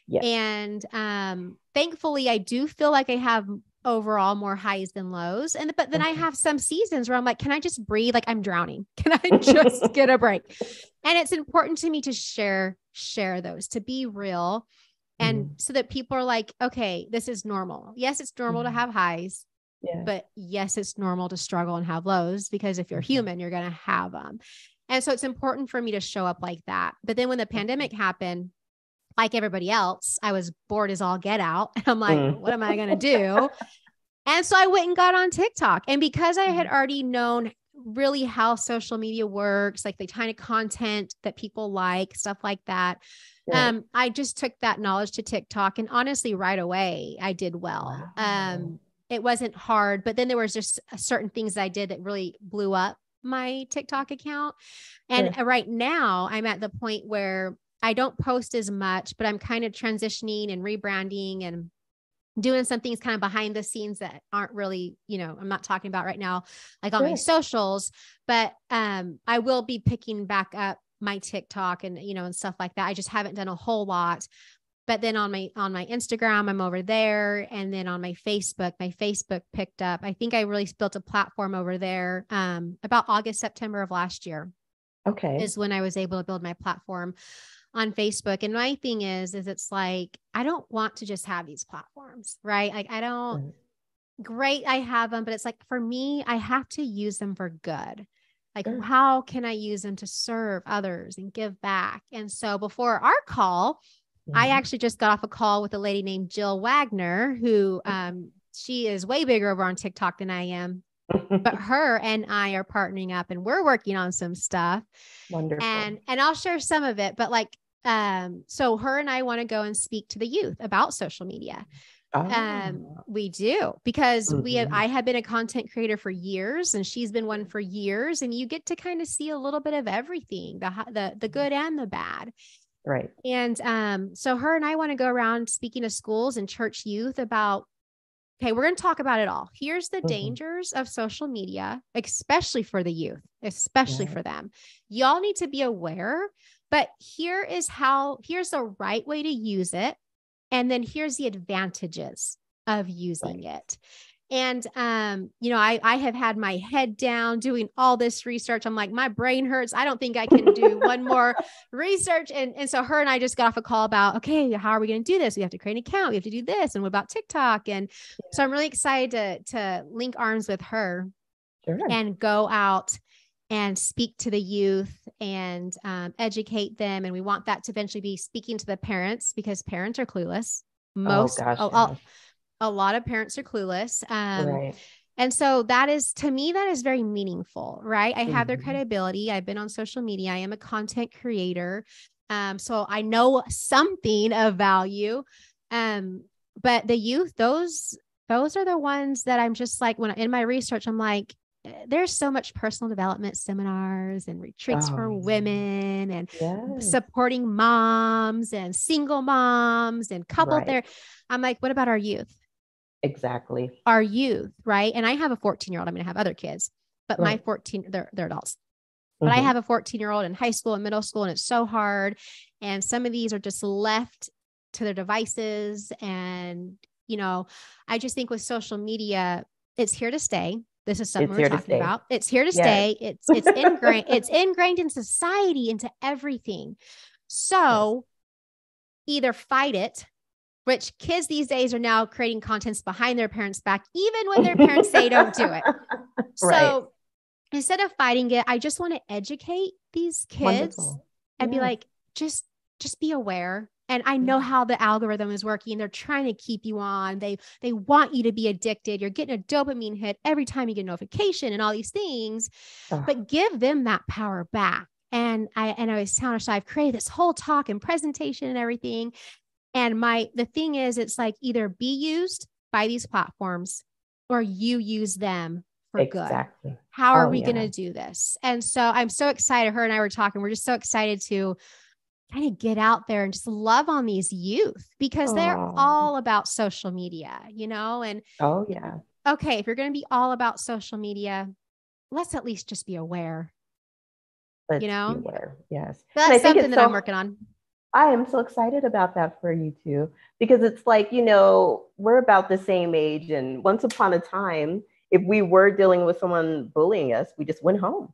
S1: Yes.
S2: And thankfully, I do feel like I have overall more highs than lows. But then I
S1: Okay.
S2: have some seasons where I'm like, can I just breathe? Like I'm drowning. Can I just get a break? And it's important to me to share those, to be real. And
S1: Mhm.
S2: so that people are like, okay, this is normal. Yes, it's normal to
S1: Mhm.
S2: have highs,
S1: Yes.
S2: but yes, it's normal to struggle and have lows, because if you're
S1: Mhm.
S2: human, you're going to have them. And so it's important for me to show up like that. But then when the
S1: Okay.
S2: pandemic happened, like everybody else, I was bored as all get out. And I'm like,
S1: Mm.
S2: what am I going to do? And so I went and got on TikTok. And because I had
S1: Mhm.
S2: already known really how social media works, like the kind of content that people like, stuff like that,
S1: Right.
S2: I just took that knowledge to TikTok. And honestly, right away, I did well.
S1: Wow.
S2: it wasn't hard, but then there was just certain things that I did that really blew up my TikTok account. And
S1: Sure.
S2: right now I'm at the point where I don't post as much, but I'm kind of transitioning and rebranding and doing some things kind of behind the scenes that aren't really, I'm not talking about right now, like on my
S1: Sure.
S2: socials, but I will be picking back up my TikTok and, and stuff like that. I just haven't done a whole lot. But then on my Instagram, I'm over there. And then on my Facebook picked up. I think I really built a platform over there about August, September of last year.
S1: Okay.
S2: Is when I was able to build my platform on Facebook. And my thing is it's like, I don't want to just have these platforms, right? Like I don't, great, I have them, but it's like, for me, I have to use them for good. Like,
S1: Sure.
S2: how can I use them to serve others and give back? And so before our call, I actually just got off a call with a lady named Jill Wagner, who she is way bigger over on TikTok than I am. But her and I are partnering up and we're working on some stuff.
S1: Wonderful.
S2: And I'll share some of it, but like, so her and I want to go and speak to the youth about social media. We do, because I have been a content creator for years and she's been one for years, and you get to kind of see a little bit of everything, the good and the bad.
S1: Right.
S2: And so her and I want to go around speaking to schools and church youth about, okay, we're going to talk about it all. Here's the dangers of social media, especially for the youth, especially for them. Y'all need to be aware, but here's the right way to use it. And then here's the advantages of using it. And, I have had my head down doing all this research. I'm like, my brain hurts. I don't think I can do one more research. And so her and I just got off a call about, okay, how are we going to do this? We have to create an account. We have to do this. And what about TikTok? And so I'm really excited to link arms with her and go out and speak to the youth and educate them. And we want that to eventually be speaking to the parents, because parents are clueless. A lot of parents are clueless.
S1: Right.
S2: And so to me, that is very meaningful, right? I have their credibility. I've been on social media. I am a content creator. So I know something of value. But the youth, those are the ones that I'm just like, when in my research, I'm like, there's so much personal development seminars and retreats for women and supporting moms and single moms and couple there. I'm like, what about our youth?
S1: Exactly.
S2: Our youth, right? And I have a 14-year-old. I'm going to have other kids, but my 14, they're adults. But I have a 14-year-old in high school and middle school, and it's so hard. And some of these are just left to their devices. And, I just think with social media, it's here to stay. This is something we're talking about. It's here to stay. It's ingrained. It's ingrained in society, into everything. So either fight it, which kids these days are now creating contents behind their parents' back, even when their parents say don't do it. So instead of fighting it, I just want to educate these kids and be like, just be aware. And I know how the algorithm is working. They're trying to keep you on. They want you to be addicted. You're getting a dopamine hit every time you get a notification and all these things, but give them that power back. And I was telling her, so I've created this whole talk and presentation and everything. And the thing is, it's like, either be used by these platforms or you use them for good. How are we going to do this? And so I'm so excited. Her and I were talking. We're just so excited to kind of get out there and just love on these youth, because they're all about social media, and okay, if you're going to be all about social media, let's at least just be aware.
S1: Be aware. Yes.
S2: That's something that I'm working on.
S1: I am so excited about that for you too, because it's like, we're about the same age, and once upon a time, if we were dealing with someone bullying us, we just went home.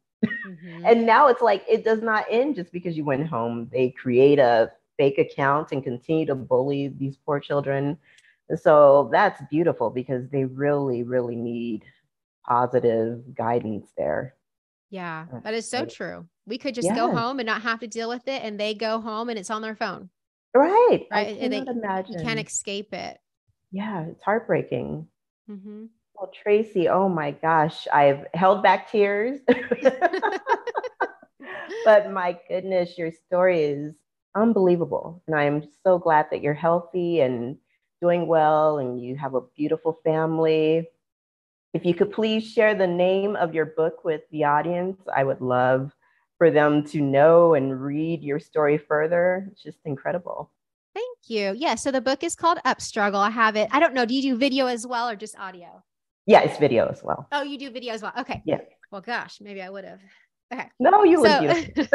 S1: And now it's like, it does not end just because you went home. They create a fake account and continue to bully these poor children. And so that's beautiful, because they really, really need positive guidance there.
S2: Yeah, that is so true. We could just go home and not have to deal with it. And they go home and it's on their phone.
S1: Right. I cannot imagine.
S2: You can't escape it.
S1: Yeah, it's heartbreaking. Well, Tracey, oh my gosh, I've held back tears. But my goodness, your story is unbelievable. And I'm so glad that you're healthy and doing well and you have a beautiful family. If you could please share the name of your book with the audience, I would love for them to know and read your story further. It's just incredible.
S2: Thank you. Yeah. So the book is called Up Struggle. I have it. I don't know. Do you do video as well or just audio?
S1: Yeah, it's video as well.
S2: Oh, you do video as well. Okay.
S1: Yeah.
S2: Well, gosh, maybe I would have. Okay.
S1: No, you look
S2: So
S1: beautiful.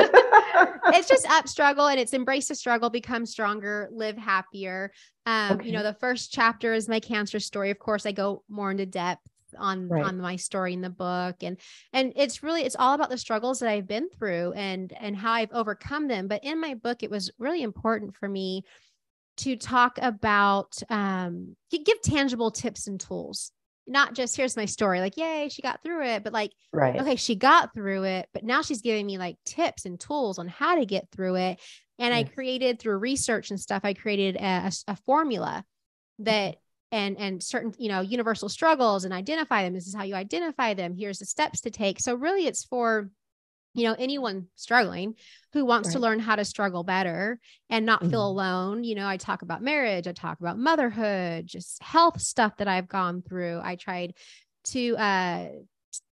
S2: it's just Up Struggle, and it's embrace the struggle, become stronger, live happier.
S1: Okay.
S2: The first chapter is my cancer story. Of course, I go more into depth on my story in the book, and it's all about the struggles that I've been through and how I've overcome them. But in my book, it was really important for me to talk about give tangible tips and tools, not just here's my story, like, yay, she got through it, but like, okay, she got through it, but now she's giving me like tips and tools on how to get through it. And I created, through research and stuff, I created a formula that and certain, universal struggles, and identify them. This is how you identify them. Here's the steps to take. So really it's for, anyone struggling who wants to learn how to struggle better and not feel alone. I talk about marriage, I talk about motherhood, just health stuff that I've gone through. I tried to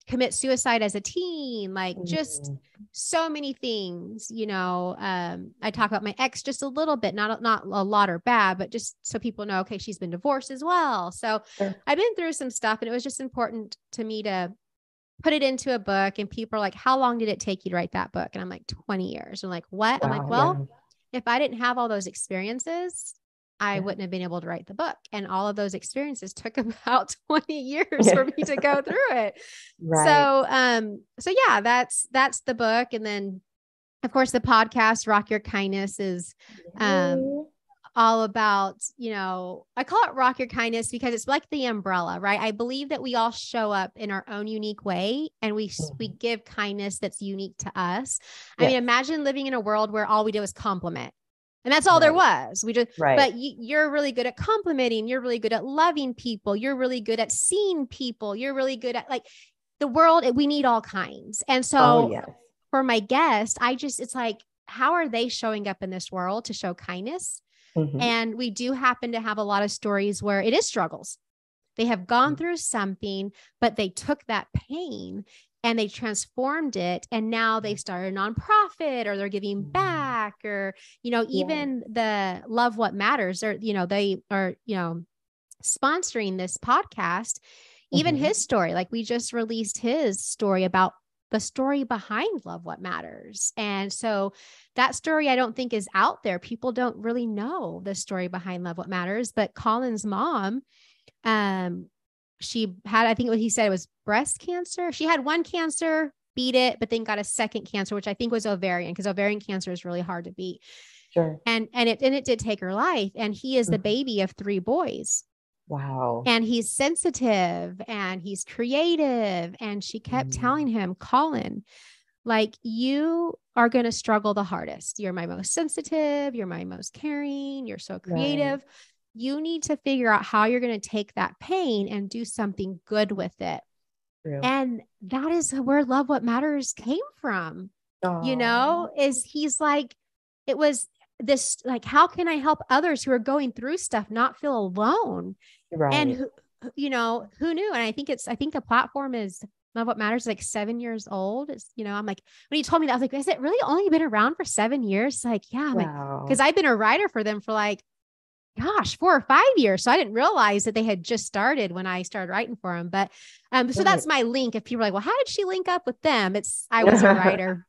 S2: commit suicide as a teen, like just so many things. I talk about my ex just a little bit, not a lot or bad, but just so people know, okay, she's been divorced as well. So I've been through some stuff, and it was just important to me to put it into a book. And people are like, how long did it take you to write that book? And I'm like, 20 years. I'm like, what? Wow, I'm like, well, if I didn't have all those experiences, I wouldn't have been able to write the book. And all of those experiences took about 20 years for me to go through it. So yeah, that's the book. And then of course the podcast, Rock Your Kindness, is, all about, I call it Rock Your Kindness because it's like the umbrella, right? I believe that we all show up in our own unique way, and we give kindness that's unique to us. I mean, imagine living in a world where all we do is compliment. And that's all there was. We just, but you're really good at complimenting. You're really good at loving people. You're really good at seeing people. You're really good at, like, the world. We need all kinds. And so for my guest, it's like, how are they showing up in this world to show kindness? And we do happen to have a lot of stories where it is struggles. They have gone through something, but they took that pain and they transformed it. And now they started a nonprofit, or they're giving back, or, even the Love What Matters, or, they are, sponsoring this podcast, even his story. Like, we just released his story about the story behind Love What Matters. And so that story, I don't think, is out there. People don't really know the story behind Love What Matters. But Colin's mom, she had, I think what he said, it was breast cancer. She had one cancer, beat it, but then got a second cancer, which I think was ovarian, because ovarian cancer is really hard to beat. And it did take her life. And he is the baby of 3 boys.
S1: Wow.
S2: And he's sensitive and he's creative. And she kept telling him, Colin, like, you are going to struggle the hardest. You're my most sensitive. You're my most caring. You're so creative. You need to figure out how you're going to take that pain and do something good with it. And that is where Love What Matters came from. Is he's like, it was this, like, how can I help others who are going through stuff not feel alone? And who knew? And I think the platform is Love What Matters, like 7 years old. It's, I'm like, when he told me that, I was like, has it really only been around for 7 years? It's like, yeah, because I've been a writer for them for like, gosh, 4 or 5 years. So I didn't realize that they had just started when I started writing for them. But so that's my link. If people are like, well, how did she link up with them? I was a writer.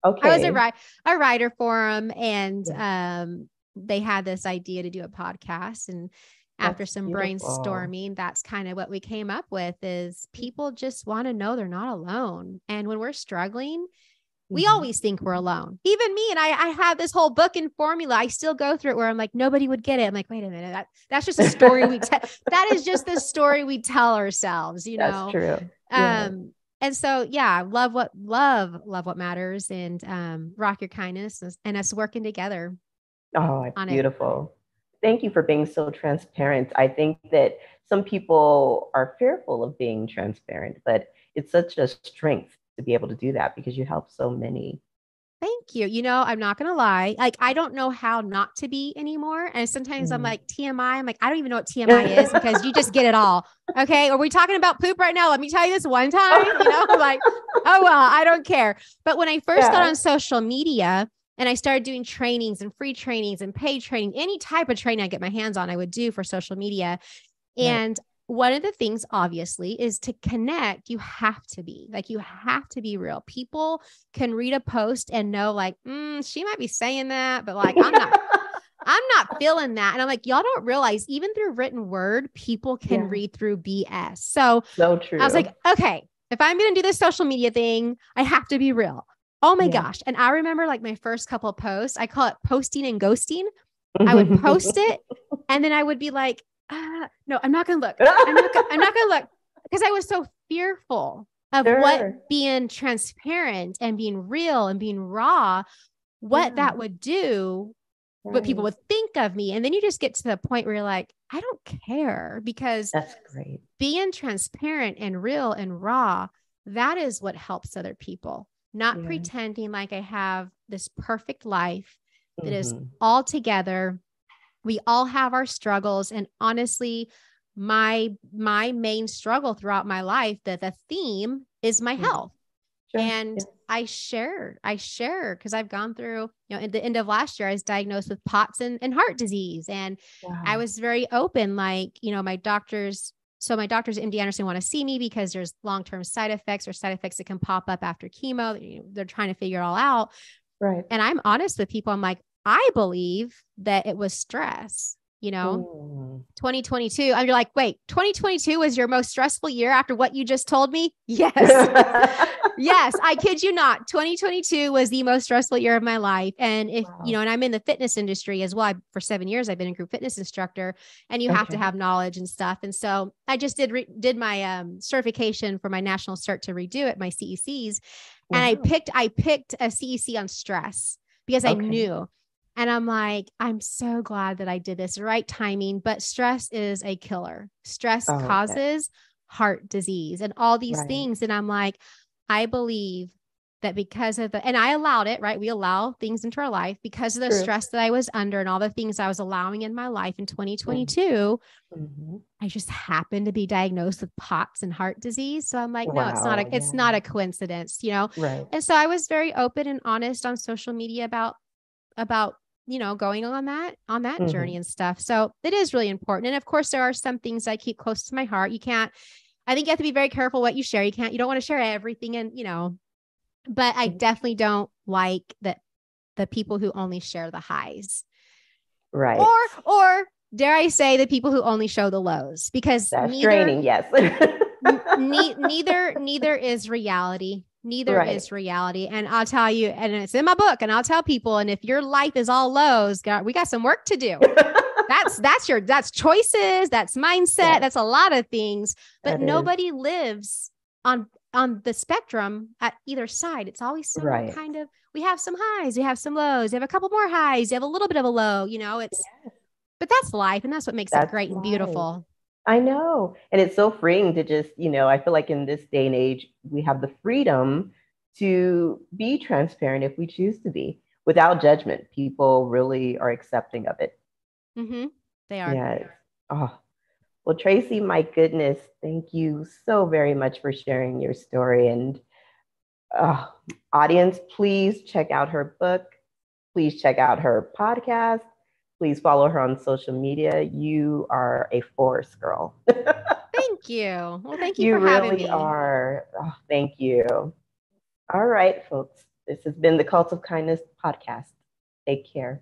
S2: I was a writer for them. And they had this idea to do a podcast. And after some brainstorming, that's kind of what we came up with, is people just want to know they're not alone. And when we're struggling, we always think we're alone. Even me. And I have this whole book and formula. I still go through it where I'm like, nobody would get it. I'm like, wait a minute. That's just a story we tell. That is just the story we tell ourselves,
S1: That's true.
S2: And so, yeah, love what matters, and Rock Your Kindness, and us working together.
S1: Oh, it's beautiful. Thank you for being so transparent. I think that some people are fearful of being transparent, but it's such a strength to be able to do that, because you help so many.
S2: Thank you. You know, I'm not going to lie. Like, I don't know how not to be anymore. And sometimes I'm like, TMI. I'm like, I don't even know what TMI is because you just get it all. Okay. Are we talking about poop right now? Let me tell you this one time, you know, like, oh, well, I don't care. But when I first got on social media and I started doing trainings and free trainings and paid training, any type of training I get my hands on, I would do for social media. And one of the things, obviously, is to connect. You have to be real. People can read a post and know, like, she might be saying that, but like, I'm not feeling that. And I'm like, y'all don't realize, even through written word, people can read through BS. So
S1: true.
S2: I was like, okay, if I'm going to do this social media thing, I have to be real. Oh my gosh. And I remember like my first couple of posts, I call it posting and ghosting. I would post it and then I would be like, no, I'm not going to look. I'm not going to look, because I was so fearful of what being transparent and being real and being raw, what that would do, what people would think of me. And then you just get to the point where you're like, I don't care, because
S1: that's great.
S2: Being transparent and real and raw, that is what helps other people, not pretending like I have this perfect life that is all together. We all have our struggles. And honestly, my main struggle throughout my life, that the theme is my health. And I share because I've gone through, you know, at the end of last year, I was diagnosed with POTS and heart disease. And I was very open, like, you know, my doctors at MD Anderson want to see me because there's long-term side effects or side effects that can pop up after chemo. You know, they're trying to figure it all out. Right. And I'm honest with people. I'm like, I believe that it was stress, you know, 2022. And you're like, wait, 2022 was your most stressful year after what you just told me? Yes. Yes. I kid you not. 2022 was the most stressful year of my life. And if, you know, and I'm in the fitness industry as well. For 7 years, I've been a group fitness instructor, and you have to have knowledge and stuff. And so I just did my certification for my national cert to redo it, my CECs. And I picked a CEC on stress because I knew. And I'm like, I'm so glad that I did this, right timing, but stress is a killer. Stress causes heart disease and all these things. And I'm like, I believe that because of and I allowed it, right? We allow things into our life because of the stress that I was under and all the things I was allowing in my life in 2022. I just happened to be diagnosed with POTS and heart disease. So I'm like, no, it's not a coincidence, you know? And so I was very open and honest on social media about, you know, going on that journey and stuff. So it is really important. And of course, there are some things I keep close to my heart. I think you have to be very careful what you share. You don't want to share everything, and, you know, but I definitely don't like the people who only share the highs. Right. Or dare I say, the people who only show the lows, because that's draining. Yes. neither is reality. Neither is reality. And I'll tell you, and it's in my book, and I'll tell people, and if your life is all lows, we got some work to do. That's choices, that's mindset, that's a lot of things, but nobody lives on the spectrum at either side. It's always some kind of, we have some highs, we have some lows, you have a couple more highs, you have a little bit of a low, you know, but that's life. And that's what makes it great and beautiful. I know. And it's so freeing to just, you know, I feel like in this day and age, we have the freedom to be transparent if we choose to be, without judgment. People really are accepting of it. They are. Yes. Oh, well, Tracey, my goodness, thank you so very much for sharing your story. And audience, please check out her book. Please check out her podcast. Please follow her on social media. You are a force, girl. Thank you. Well, thank you for having me. You really are. Oh, thank you. All right, folks. This has been the Cult of Kindness podcast. Take care.